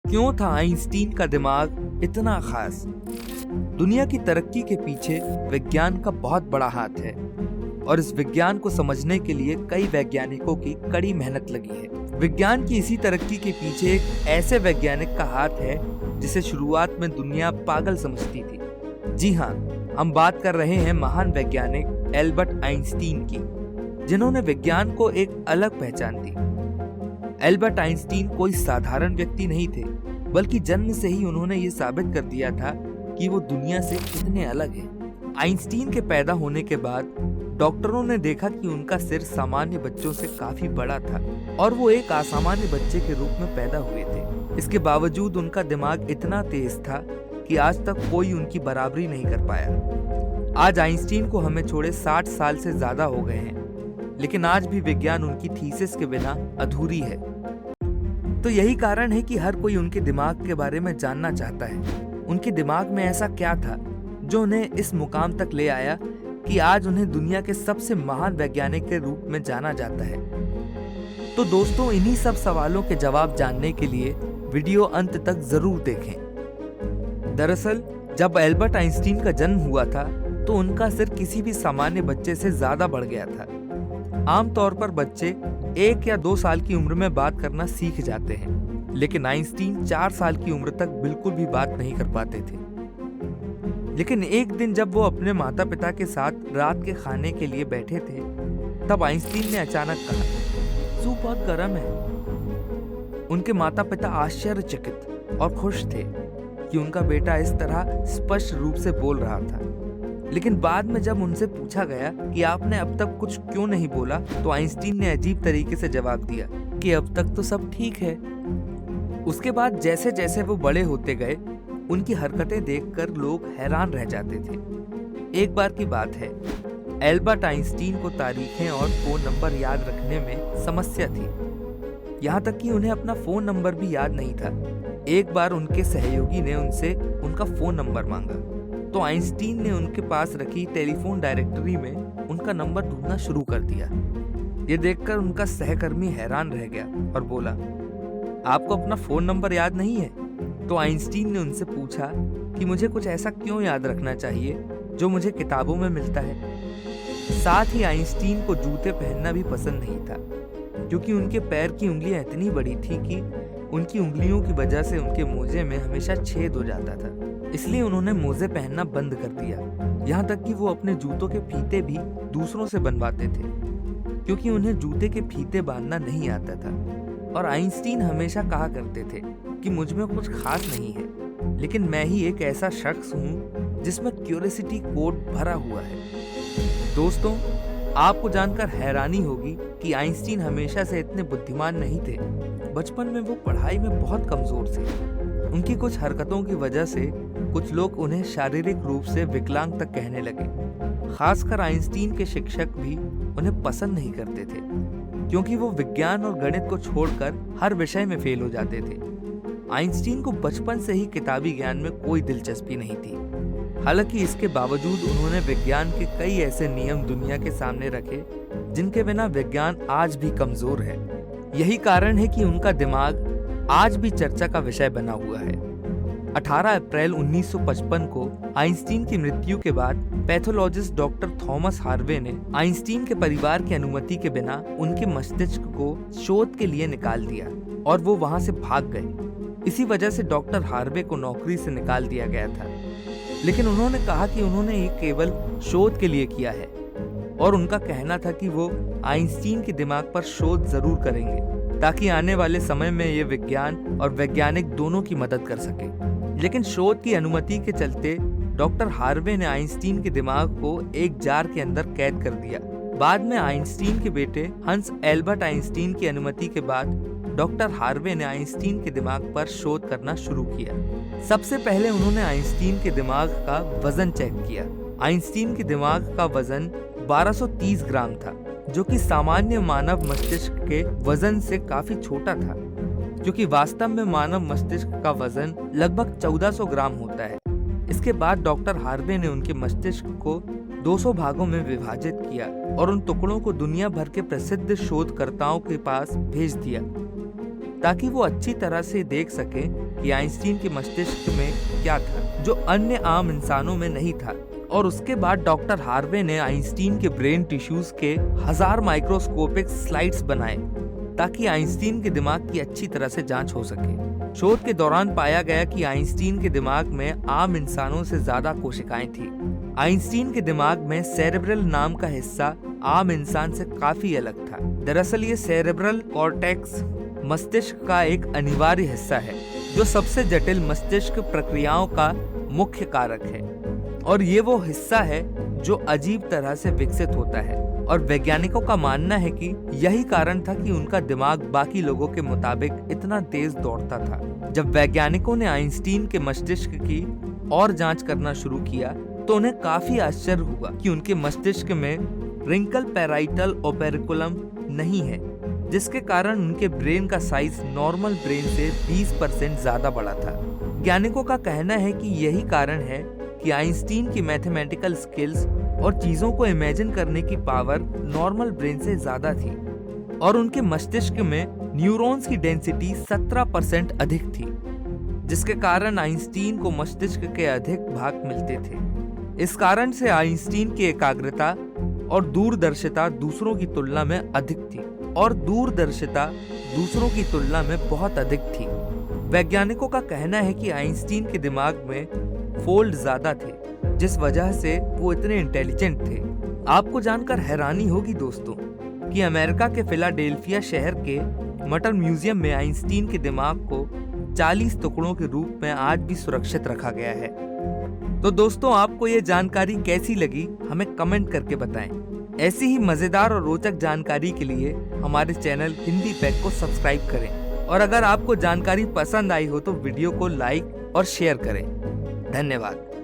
क्यों था आइंस्टीन का दिमाग इतना खास? दुनिया की तरक्की के पीछे विज्ञान का बहुत बड़ा हाथ है और इस विज्ञान को समझने के लिए कई वैज्ञानिकों की कड़ी मेहनत लगी है। विज्ञान की इसी तरक्की के पीछे एक ऐसे वैज्ञानिक का हाथ है जिसे शुरुआत में दुनिया पागल समझती थी। जी हाँ, हम बात कर रहे हैं महान वैज्ञानिक एल्बर्ट आइंस्टीन की, जिन्होंने विज्ञान को एक अलग पहचान दी। एल्बर्ट आइंस्टीन कोई साधारण व्यक्ति नहीं थे, बल्कि जन्म से ही उन्होंने ये साबित कर दिया था कि वो दुनिया से कितने अलग हैं। आइंस्टीन के पैदा होने के बाद डॉक्टरों ने देखा कि उनका सिर सामान्य बच्चों से काफी बड़ा था और वो एक असामान्य बच्चे के रूप में पैदा हुए थे। इसके बावजूद उनका दिमाग इतना तेज था कि आज तक कोई उनकी बराबरी नहीं कर पाया। आज आइंस्टीन को हमें छोड़े 60 साल से ज्यादा हो गए हैं, लेकिन आज भी विज्ञान उनकी थीसिस के बिना अधूरी है। तो यही कारण है कि हर कोई उनके दिमाग के बारे में जानना चाहता है। उनके दिमाग में ऐसा क्या था जो उन्हें इस मुकाम तक ले आया कि आज उन्हें दुनिया के सबसे महान वैज्ञानिक के रूप में जाना जाता है। तो दोस्तों, इन्हीं सब सवालों के जवाब जानने के लिए वीडियो अंत तक जरूर देखें। दरअसल जब एल्बर्ट आइंस्टीन का जन्म हुआ था तो उनका सिर किसी भी सामान्य बच्चे से ज्यादा बढ़ गया था। आमतौर पर बच्चे 1 या 2 साल की उम्र में बात करना सीख जाते हैं, लेकिन आइंस्टीन 4 साल की उम्र तक बिल्कुल भी बात नहीं कर पाते थे। लेकिन एक दिन जब वो अपने माता पिता के साथ रात के खाने के लिए बैठे थे, तब आइंस्टीन ने अचानक कहा, सूप बहुत गर्म है। उनके माता पिता आश्चर्यचकित और खुश थे कि उनका बेटा इस तरह स्पष्ट रूप से बोल रहा था। लेकिन बाद में जब उनसे पूछा गया कि आपने अब तक कुछ क्यों नहीं बोला, तो आइंस्टीन ने अजीब तरीके से जवाब दिया कि अब तक तो सब ठीक है। उसके बाद जैसे जैसे वो बड़े होते गए, उनकी हरकतें देखकर लोग हैरान रह जाते थे। एक बार की बात है, एल्बर्ट आइंस्टीन को तारीखें और फोन नंबर याद रखने में समस्या थी। यहाँ तक कि उन्हें अपना फोन नंबर भी याद नहीं था। एक बार उनके सहयोगी ने उनसे उनका फोन नंबर मांगा, तो आइंस्टीन ने उनके पास रखी टेलीफोन डायरेक्टरी में उनका नंबर ढूंढना शुरू कर दिया। ये देखकर उनका सहकर्मी हैरान रह गया और बोला, आपको अपना फोन नंबर याद नहीं है? तो आइंस्टीन ने उनसे पूछा कि मुझे कुछ ऐसा क्यों याद रखना चाहिए जो मुझे किताबों में मिलता है। साथ ही आइंस्टीन को जूते पहनना भी पसंद नहीं था, क्योंकि उनके पैर की उंगलियां इतनी बड़ी थी कि उनकी उंगलियों की वजह से उनके मोजे में हमेशा छेद हो जाता था। इसलिए उन्होंने मोजे पहनना बंद कर दिया। यहाँ तक कि वो अपने जूतों के फीते भी दूसरों से बनवाते थे, क्योंकि उन्हें जूते के फीते बांधना नहीं आता था। और आइंस्टीन हमेशा कहा करते थे कि मुझ में कुछ खास नहीं है, लेकिन मैं ही एक ऐसा शख्स हूँ जिसमें क्यूरियोसिटी कोड भरा हुआ है। दोस्तों, आपको जानकर हैरानी होगी कि आइंस्टीन हमेशा से इतने बुद्धिमान नहीं थे। बचपन में वो पढ़ाई में बहुत कमजोर थे। उनकी कुछ हरकतों की वजह से कुछ लोग उन्हें शारीरिक रूप से विकलांग तक कहने लगे। खासकर आइंस्टीन के शिक्षक भी उन्हें पसंद नहीं करते थे, क्योंकि वो विज्ञान और गणित को छोड़कर हर विषय में फेल हो जाते थे। आइंस्टीन को बचपन से ही किताबी ज्ञान में कोई दिलचस्पी नहीं थी। हालांकि इसके बावजूद उन्होंने विज्ञान के कई ऐसे नियम दुनिया के सामने रखे जिनके बिना विज्ञान आज भी कमजोर है। यही कारण है कि उनका दिमाग आज भी चर्चा का विषय बना हुआ है। 18 अप्रैल 1955 को आइंस्टीन की मृत्यु के बाद पैथोलॉजिस्ट डॉक्टर थॉमस हार्वे ने आइंस्टीन के परिवार की अनुमति के बिना उनके मस्तिष्क को शोध के लिए निकाल दिया और वो वहां से भाग गए। इसी वजह से डॉक्टर हार्वे को नौकरी से निकाल दिया गया था। लेकिन उन्होंने कहा कि उन्होंने ये केवल शोध के लिए किया है और उनका कहना था कि वो आइंस्टीन के दिमाग पर शोध जरूर करेंगे, ताकि आने वाले समय में ये विज्ञान और वैज्ञानिक दोनों की मदद कर सके। लेकिन शोध की अनुमति के चलते डॉक्टर हार्वे ने आइंस्टीन के दिमाग को एक जार के अंदर कैद कर दिया। बाद में आइंस्टीन के बेटे हंस एल्बर्ट आइंस्टीन की अनुमति के बाद डॉक्टर हार्वे ने आइंस्टीन के दिमाग पर शोध करना शुरू किया। सबसे पहले उन्होंने आइंस्टीन के दिमाग का वजन चेक किया। आइंस्टीन के दिमाग का वजन 1230 ग्राम था, जो कि सामान्य मानव मस्तिष्क के वजन से काफी छोटा था, क्योंकि वास्तव में मानव मस्तिष्क का वजन लगभग 1400 ग्राम होता है। इसके बाद डॉक्टर हार्वे ने उनके मस्तिष्क को 200 भागों में विभाजित किया और उन टुकड़ों को दुनिया भर के प्रसिद्ध शोधकर्ताओं के पास भेज दिया ताकि वो अच्छी तरह से देख सके कि आइंस्टीन के मस्तिष्क में क्या था जो अन्य आम इंसानों में नहीं था। और उसके बाद डॉक्टर हार्वे ने आइंस्टीन के ब्रेन टिश्यूज के 1000 माइक्रोस्कोपिक स्लाइड्स बनाए ताकि आइंस्टीन के दिमाग की अच्छी तरह से जांच हो सके। शोध के दौरान पाया गया कि आइंस्टीन के दिमाग में आम इंसानों से ज्यादा कोशिकाएं थी। आइंस्टीन के दिमाग में सेरेब्रल नाम का हिस्सा आम इंसान से काफी अलग था। दरअसल ये सेरेब्रल कॉर्टेक्स मस्तिष्क का एक अनिवार्य हिस्सा है जो सबसे जटिल मस्तिष्क प्रक्रियाओं का मुख्य कारक है, और ये वो हिस्सा है जो अजीब तरह से विकसित होता है। और वैज्ञानिकों का मानना है कि यही कारण था कि उनका दिमाग बाकी लोगों के मुताबिक इतना तेज दौड़ता था। जब वैज्ञानिकों ने आइंस्टीन के मस्तिष्क की और जांच करना शुरू किया तो उन्हें काफी आश्चर्य हुआ कि उनके मस्तिष्क में रिंकल पैराइटल ओपेरिकुलम नहीं है, जिसके कारण उनके ब्रेन का साइज नॉर्मल ब्रेन से 20% ज्यादा बड़ा था। वैज्ञानिकों का कहना है कि यही कारण है कि आइंस्टीन की मैथमेटिकल स्किल्स और चीजों को इमेजिन करने की पावर नॉर्मल ब्रेन से ज्यादा थी, और उनके मस्तिष्क में न्यूरॉन्स की डेंसिटी 17% अधिक थी, जिसके कारण आइंस्टीन को मस्तिष्क के अधिक भाग मिलते थे। इस कारण से आइंस्टीन की एकाग्रता और दूरदर्शिता दूसरों की तुलना में अधिक थी, और दूरदर्शिता दूसरों की तुलना में बहुत अधिक थी। वैज्ञानिकों का कहना है कि आइंस्टीन के दिमाग में फोल्ड ज्यादा थे, जिस वजह से वो इतने इंटेलिजेंट थे। आपको जानकर हैरानी होगी दोस्तों कि अमेरिका के फिलाडेल्फिया शहर के मटर म्यूजियम में आइंस्टीन के दिमाग को 40 टुकड़ों के रूप में आज भी सुरक्षित रखा गया है। तो दोस्तों, आपको ये जानकारी कैसी लगी हमें कमेंट करके बताएं। ऐसी ही मजेदार और रोचक जानकारी के लिए हमारे चैनल हिंदी फैक्ट को सब्सक्राइब करें, और अगर आपको जानकारी पसंद आई हो तो वीडियो को लाइक और शेयर करें। धन्यवाद।